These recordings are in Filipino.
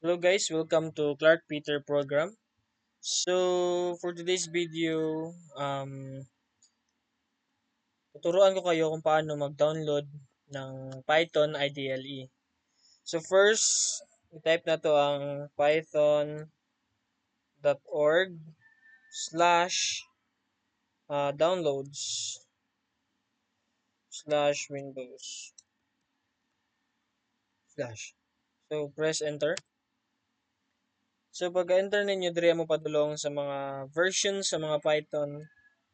Hello guys, welcome to Clark Peter program. So for today's video, tuturuan ko kayo kung paano mag-download ng Python IDLE. So first, i-type na to ang python.org/downloads slash windows slash. So press enter. So pag-enter ninyo, diri mo padulong sa mga versions sa mga Python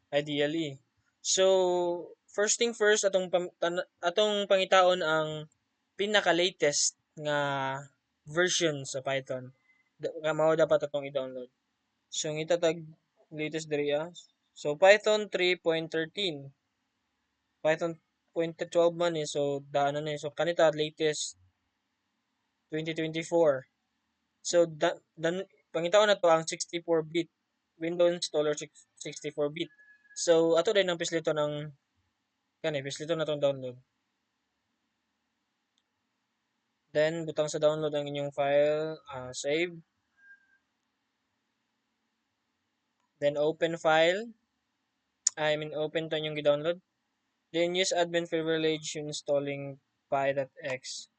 ideally. So, first thing first, atong pangitaon ang pinaka-latest nga version sa Python. Nga mao dapat atong i-download. So, ang itatag latest diri ah. So, Python 3.13. Python 0.12 man eh. So, daanan na eh. So, kanita latest 2024. So, pangitaon na to ang 64-bit Windows installer 64-bit. So, ato din ang pislito ng pislito na tong download. Then, butang sa download ang inyong file, save. Then, open file. Open to yung i-download. Then, use admin privilege installing py.x.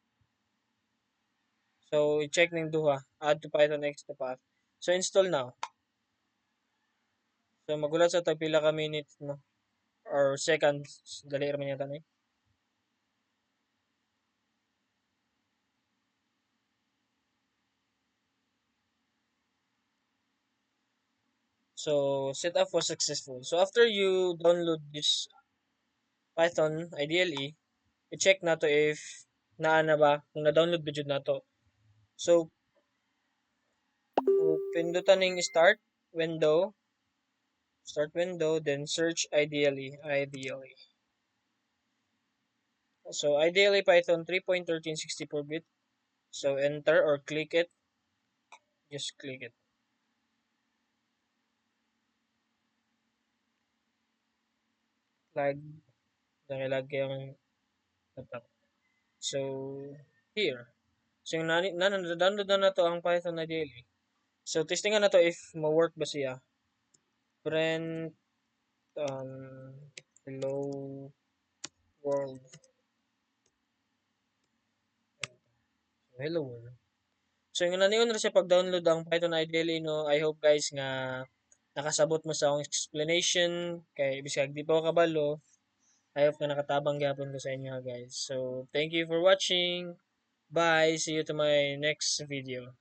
So, i-check ning duha. Add to Python X to path. So, install now. So, magulat sa pila ka minutes, no? Or seconds. Dali raman yata na. So, setup was successful. So, after you download this Python, ideally, i-check na to if naa na ba, kung na-download ba jud na to. So, pindutan ning start window, then search ideally. So, ideally Python 3.13 64-bit. So, enter or click it. Just click it. Lag, nakilag kayong laptop. So, here. So, yung download na to ang Python ideally. So, testingan na to if ma-work ba siya. Print hello world. Hello world. So, yung naniyon na siya pag-download ang Python ideally, no? I hope guys nga nakasabot mo sa akong explanation kay bisag di pa ako kabalo. I hope na nakatabang gyapon ko sa inyo guys. So, thank you for watching. Bye. See you to my next video.